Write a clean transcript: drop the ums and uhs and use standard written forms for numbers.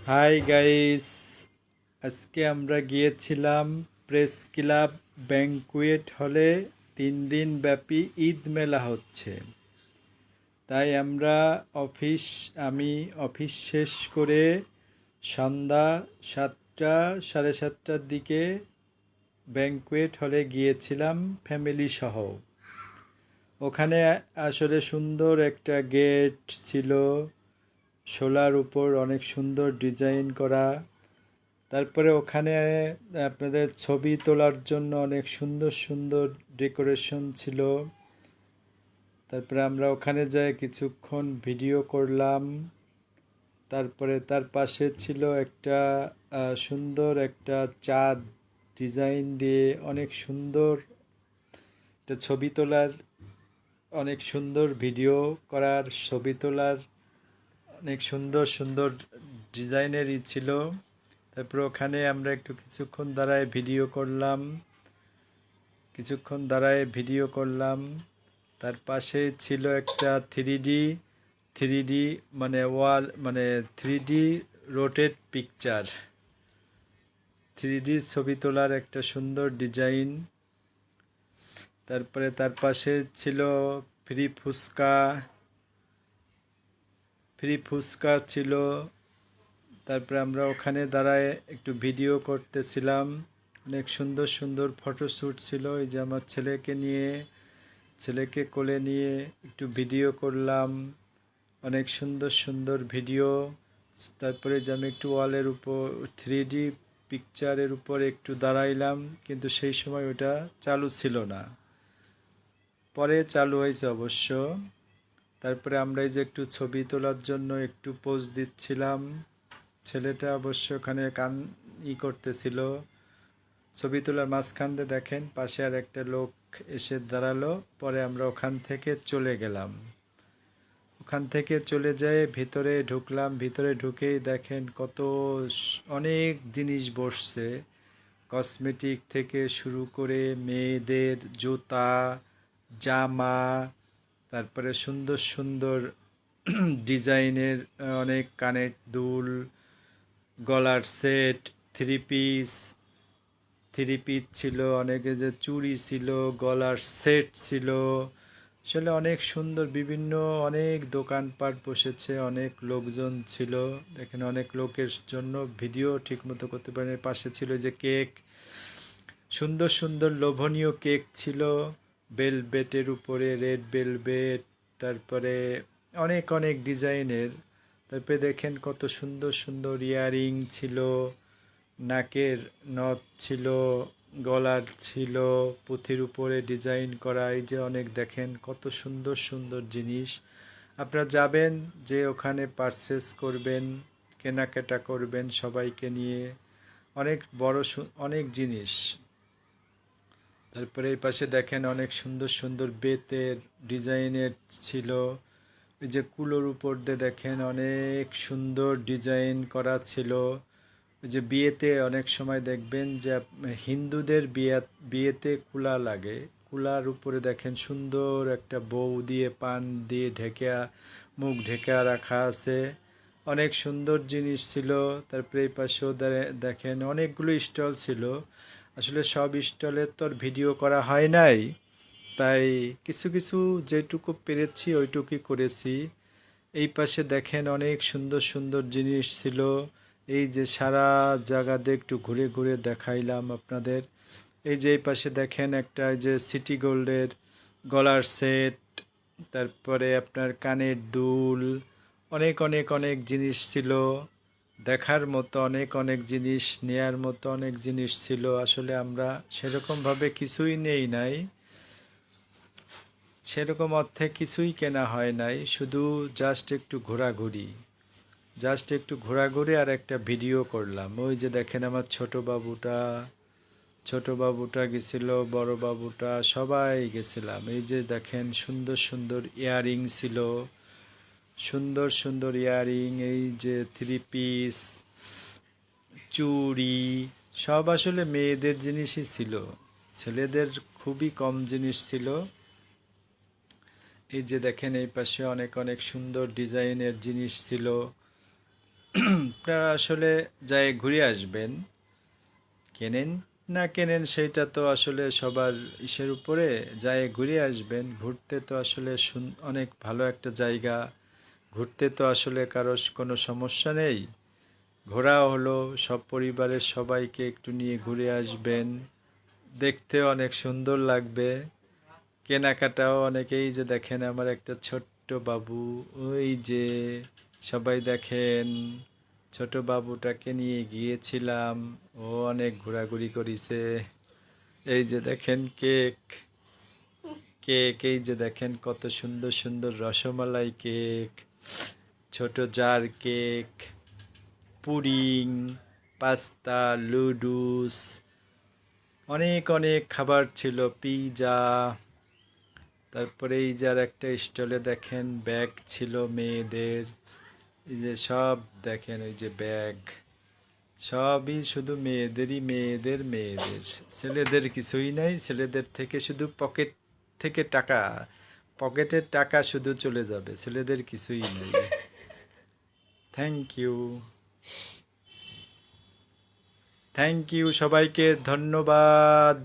Hi guys, আজকে আমরা গিয়েছিলাম প্রেস ক্লাব ব্যাংকুয়েট হলে। 3 দিন ব্যাপী ঈদ মেলা হচ্ছে, তাই আমি অফিস শেষ করে সন্ধ্যা 7টা সাড়ে 7টার দিকে ব্যাংকুয়েট হলে গিয়েছিলাম ফ্যামিলি সহ। ওখানে আসলে সুন্দর একটা গেট ছিল, শোলার উপর অনেক সুন্দর ডিজাইন করা। তারপরে ওখানে আপনাদের ছবি তোলার জন্য অনেক সুন্দর সুন্দর ডেকোরেশন ছিল। তারপরে আমরা ওখানে যাই কিছুক্ষণ ভিডিও করলাম। তারপরে তার পাশে ছিল একটা সুন্দর একটা চাঁদ ডিজাইন দিয়ে অনেক সুন্দর একটা ছবি তোলার, অনেক সুন্দর ভিডিও করার, ছবি তোলার অনেক সুন্দর সুন্দর ডিজাইনেরই ছিল। তারপর ওখানে আমরা কিছুক্ষণ দাঁড়ায় ভিডিও করলাম। তার পাশে ছিল একটা থ্রি ডি মানে three D rotate picture, three D ছবি তোলার একটা সুন্দর ডিজাইন। তারপরে তার পাশে ছিল ফ্রি ফুচকা ফ্রি ফুচকা ছিল। তারপরে আমরা ওখানে দাঁড়ায় একটু ভিডিও করতেছিলাম। অনেক সুন্দর সুন্দর ফটোশ্যুট ছিল। এই যে আমার ছেলেকে কোলে নিয়ে একটু ভিডিও করলাম, অনেক সুন্দর সুন্দর ভিডিও। তারপরে যে আমি একটু ওয়ালের উপর থ্রি ডি পিকচারের উপর একটু দাঁড়াইলাম, কিন্তু সেই সময় ওটা চালু ছিল না, পরে চালু হয়েছে অবশ্য। তারপরে আমরা এই যে একটু ছবি তোলার জন্য একটু পোজ দিচ্ছিলাম। ছেলেটা অবশ্য ওখানে করতেছিল। ছবি তোলার মাঝখান দিয়ে দেখেন পাশে আর একটা লোক এসে দাঁড়ালো। পরে আমরা ওখান থেকে চলে গেলাম। ওখান থেকে চলে যেয়ে ভিতরে ঢুকলাম। ভিতরে ঢুকেই দেখেন অনেক জিনিস বসছে, কসমেটিক থেকে শুরু করে মেয়েদের জুতা, জামা, তারপরে সুন্দর সুন্দর ডিজাইনের অনেক কানের দুল, গলার সেট, থ্রি পিস ছিল, অনেকে যে চুড়ি ছিল, গলার সেট ছিল। আসলে অনেক সুন্দর অনেক দোকানপাট বসেছে, অনেক লোকজন ছিল। দেখেন অনেক লোকের জন্য ভিডিও ঠিকমতো করতে পারেন। পাশে ছিল যে কেক, সুন্দর সুন্দর লোভনীয় কেক ছিল বেলভেটের উপরে, রেড বেলভেট। তারপরে অনেক অনেক ডিজাইনের। তারপরে দেখেন কত সুন্দর সুন্দর ইয়াররিং ছিল, নাকের নথ ছিল, গলার ছিল, পুঁথির উপরে ডিজাইন করা। এই যে অনেক দেখেন কত সুন্দর সুন্দর জিনিস। আপনারা যাবেন, যে ওখানে পারচেস করবেন, কেনাকাটা করবেন সবাইকে নিয়ে। অনেক অনেক জিনিস। তারপরে এই পাশে দেখেন অনেক সুন্দর সুন্দর বেতের ডিজাইনের ছিল। ওই যে কুলোর উপর দিয়ে দেখেন অনেক সুন্দর ডিজাইন করা ছিল। ওই যে বিয়েতে অনেক সময় দেখবেন যে হিন্দুদের বিয়েতে কুলা লাগে, কুলার উপরে দেখেন সুন্দর একটা বউ দিয়ে পান দিয়ে মুখ ঢেকে রাখা আছে। অনেক সুন্দর জিনিস ছিল। তারপরে এই পাশেও দেখেন অনেকগুলো স্টল ছিল। আসলে সব স্টলের তো আর ভিডিও করা হয় নাই, তাই কিছু কিছু যেটুকু পেরেছি ওইটুকুই করেছি। এই পাশে দেখেন অনেক সুন্দর সুন্দর জিনিস ছিল। এই যে সারা জায়গাতে একটু ঘুরে ঘুরে দেখাইলাম আপনাদের। এই যে এই পাশে দেখেন একটা যে সিটি গোল্ডের গলার সেট, তারপরে আপনার কানের দুল, অনেক অনেক অনেক জিনিস ছিল। দেখার মতো অনেক অনেক জিনিস, নেয়ার মতো অনেক জিনিস ছিল। আসলে আমরা সেরকমভাবে কিছুই নেই নাই, সেরকম অর্থে কিছুই কেনা হয় নাই, শুধু জাস্ট একটু ঘোরাঘুরি আর একটা ভিডিও করলাম। ওই যে দেখেন আমার ছোট বাবুটা গেছিল, বড় বাবুটা, সবাই গেছিলাম। এই যে দেখেন সুন্দর সুন্দর ইয়াররিং ছিল, সুন্দর সুন্দর ইয়াররিং। এই যে থ্রি পিস, চুড়ি, সব আসলে মেয়েদের জিনিসই ছিল, ছেলেদের খুবই কম জিনিস ছিল। এই যে দেখেন এই পাশে অনেক অনেক সুন্দর ডিজাইনের জিনিস ছিল। আপনারা আসলে যাই ঘুরে আসবেন, কেনেন না কেনেন সেটা তো আসলে সবার ইসের উপরে, যাই ঘুরে আসবেন। ঘুরতে তো আসলে অনেক ভালো একটা জায়গা, ঘুরতে তো আসলে কারো কোনো সমস্যা নেই। ঘোরা হলো সব পরিবারের সবাইকে একটু নিয়ে ঘুরে আসবেন, দেখতে অনেক সুন্দর লাগবে। কেনাকাটাও অনেকেই যে দেখেন আমার একটা ছোট্ট বাবু, ওই যে সবাই দেখেন ছোট বাবুটাকে নিয়ে গিয়েছিলাম, ও অনেক ঘোরাঘুরি করেছে। এই যে দেখেন কেক, কেক এই যে দেখেন কত সুন্দর সুন্দর রসমালাই কেক, ছোট জার কেক, পুডিং, পাস্তা, লুডুস, অনেক অনেক খাবার ছিল, পিৎজা। তারপরে এই যার একটা স্টলে দেখেন ব্যাগ ছিল মেয়েদের, এই যে সব দেখেন ওই যে ব্যাগ, সবই শুধু মেয়েদেরই, মেয়েদের মেয়েদের, ছেলেদের কিছুই নাই। ছেলেদের থেকে শুধু পকেট থেকে টাকা, পকেটের টাকা শুধু চলে যাবে, ছেলেদের কিছুই নেই। থ্যাংক ইউ, থ্যাংক ইউ, সবাইকে ধন্যবাদ।